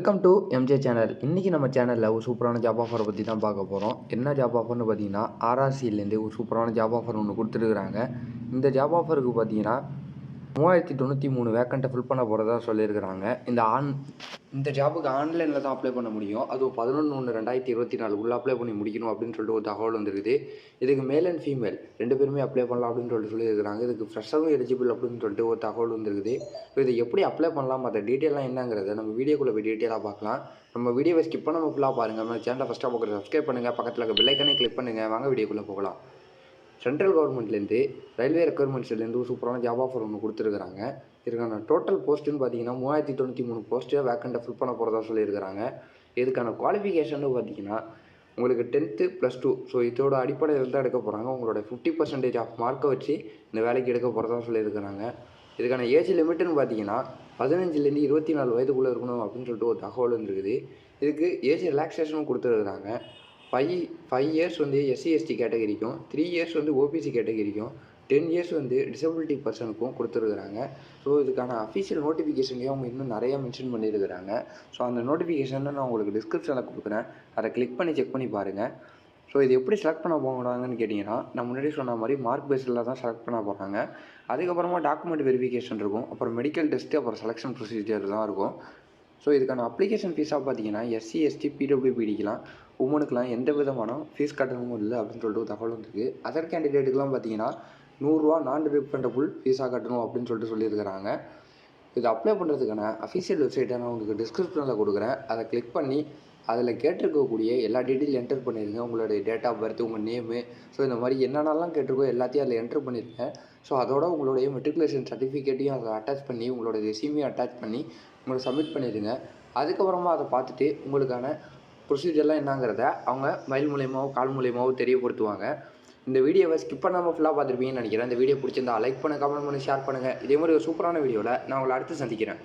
Welcome to MJ channel. இன்றைக்கி நம்ம சேனலில் ஒரு சூப்பரான ஜாப் ஆஃபரை பற்றி தான் பார்க்க போகிறோம். என்ன ஜாப் ஆஃபர்னு பார்த்தீங்கன்னா, ஆர்ஆர்சியிலேருந்து ஒரு சூப்பரான ஜாப் ஆஃபர் ஒன்று கொடுத்துருக்குறாங்க. இந்த ஜாப் ஆஃபருக்கு பார்த்தீங்கன்னா 3093 வேக்கண்ட்டை ஃபில் பண்ண போகிறதா சொல்லியிருக்கிறாங்க. இந்த ஜாபுக்கு ஆன்லைனில் தான் அப்ளை பண்ண முடியும். அதுவும் 11/1/2024 அப்ளை பண்ணி முடிக்கணும் அப்படின்னு சொல்லிட்டு ஒரு தகவல் வந்துருக்குது. இதுக்கு மேல் அண்ட் ஃபீமேல் 2 பேருமே அப்ளை பண்ணலாம் அப்படின்னு சொல்லியிருக்கிறாங்க. இதுக்கு ஃப்ரெஷரும் எலிஜிபிள் அப்படின்னு சொல்லிட்டு ஒரு தகவல் வந்துருக்குது. இது எப்படி அப்ளை பண்ணலாம், மற்ற டீட்டெயிலாம் என்னங்கிறத நம்ம வீடியோக்குள்ளே போய் டீட்டெயிலாக பார்க்கலாம். நம்ம வீடியோவை ஸ்கிப் பண்ணாமல் ஃபுல்லாக பாருங்கள். நம்ம சேனலை ஃபஸ்ட்டாக பார்க்குறது சப்ஸ்கிரைப் பண்ணுங்கள், பக்கத்தில் இருக்க பெல் ஐக்கானே கிளிக் பண்ணுங்கள். வாங்க வீடியோக்குள்ளே போகலாம். சென்ட்ரல் கவர்மெண்ட்லேருந்து ரயில்வே ரெக்யர்மெண்ட்ஸ்லேருந்து ஒரு சூப்பரான ஜாப் ஆஃபர் ஒன்று கொடுத்துருக்குறாங்க. இதுக்கான டோட்டல் போஸ்ட்டுன்னு பார்த்தீங்கன்னா 3093 போஸ்ட்டு வேக்கண்ட்டை ஃபில் பண்ண போகிறதா சொல்லியிருக்கிறாங்க. இதுக்கான குவாலிஃபிகேஷன் பார்த்தீங்கன்னா உங்களுக்கு 10th +2 ஸோ இதோட அடிப்படையில் தான் எடுக்க போகிறாங்க. உங்களோட 50% ஆஃப் மார்க்கை வச்சு இந்த வேலைக்கு எடுக்க போகிறதா சொல்லியிருக்கிறாங்க. இதுக்கான ஏஜ் லிமிட்டுன்னு பார்த்தீங்கன்னா 15லேருந்து 24 வயதுக்குள்ளே இருக்கணும் அப்படின்னு சொல்லிட்டு ஒரு தகவல் வந்துருக்குது. இதுக்கு ஏஜ் ரிலாக்ஸேஷனும் கொடுத்துருக்குறாங்க. 5 இயர்ஸ் வந்து எஸ்சி எஸ்டி கேட்டகரிக்கும், 3 இயர்ஸ் வந்து ஓபிசி கேட்டகரிக்கும், 10 இயர்ஸ் வந்து டிசபிலிட்டி பர்சனுக்கும் கொடுத்துருக்குறாங்க. ஸோ இதுக்கான அஃபிஷியல் நோட்டிஃபிகேஷன்லேயும் அவங்க இன்னும் நிறையா மென்ஷன் பண்ணியிருக்கிறாங்க. ஸோ அந்த நோட்டிஃபிகேஷனை நான் உங்களுக்கு டிஸ்கிரிப்ஷனில் கொடுக்குறேன். அதை கிளிக் பண்ணி செக் பண்ணி பாருங்கள். ஸோ இது எப்படி செலக்ட் பண்ண போகிறாங்கன்னு கேட்டிங்கன்னா, நான் முன்னாடி சொன்ன மாதிரி மார்க் பேஸில் தான் செலக்ட் பண்ண போகிறாங்க. அதுக்கப்புறமா டாக்குமெண்ட் வெரிஃபிகேஷன் இருக்கும், அப்புறம் மெடிக்கல் டெஸ்ட்டு, அப்புறம் செலெக்ஷன் ப்ரொசீஜர் தான் இருக்கும். ஸோ இதுக்கான அப்ளிகேஷன் ஃபீஸாக பார்த்தீங்கன்னா எஸ்சி எஸ்டி பிடபிள்யூபிடிக்கெலாம் உமனுக்கெலாம் எந்த விதமான ஃபீஸ் கட்டணமும் இல்லை அப்படின்னு சொல்லிட்டு ஒரு தகவல் இருக்குது. அதர் கேண்டிடேட்டுக்கெலாம் பார்த்தீங்கன்னா 100 ரூபா நான் ரீஃபண்டபுள் ஃபீஸாக கட்டணும் அப்படின்னு சொல்லியிருக்கிறாங்க. இது அப்ளை பண்ணுறதுக்கான அஃபிஷியல் வெப்சைட்டை நான் உங்களுக்கு டிஸ்கிரிப்ஷனில் கொடுக்குறேன். அதை கிளிக் பண்ணி அதில் கேட்டிருக்கக்கூடிய எல்லா டீட்டெயிலும் என்டர் பண்ணிடுங்க. உங்களுடைய டேட் ஆஃப் பர்த், உங்கள் நேமு, ஸோ இந்த மாதிரி என்னென்னலாம் கேட்டிருக்கோ எல்லாத்தையும் அதில் என்டர் பண்ணிடுங்க. ஸோ அதோட உங்களுடைய மெட்ரிகுலேஷன் சர்டிஃபிகேட்டையும் அதை அட்டாச் பண்ணி உங்களோட ரெஸ்யூமையும் அட்டாச் பண்ணி உங்களுக்கு சப்மிட் பண்ணிடுங்க. அதுக்கப்புறமா அதை பார்த்துட்டு உங்களுக்கான ப்ரொசீஜர்லாம் என்னங்கிறத அவங்க மெயில் மூலியமாவோ கால் மூலியமாவோ தெரியப்படுத்துவாங்க. இந்த வீடியோவை ஸ்கிப் பண்ணாமல் ஃபுல்லாக பார்த்துருப்பீங்கன்னு நினைக்கிறேன். இந்த வீடியோ பிடிச்சிருந்தா லைக் பண்ணுங்கள், கமெண்ட் பண்ணி ஷேர் பண்ணுங்கள். இதே மாதிரி ஒரு சூப்பரான வீடியோவில் நான் உங்களை அடுத்து சந்திக்கிறேன்.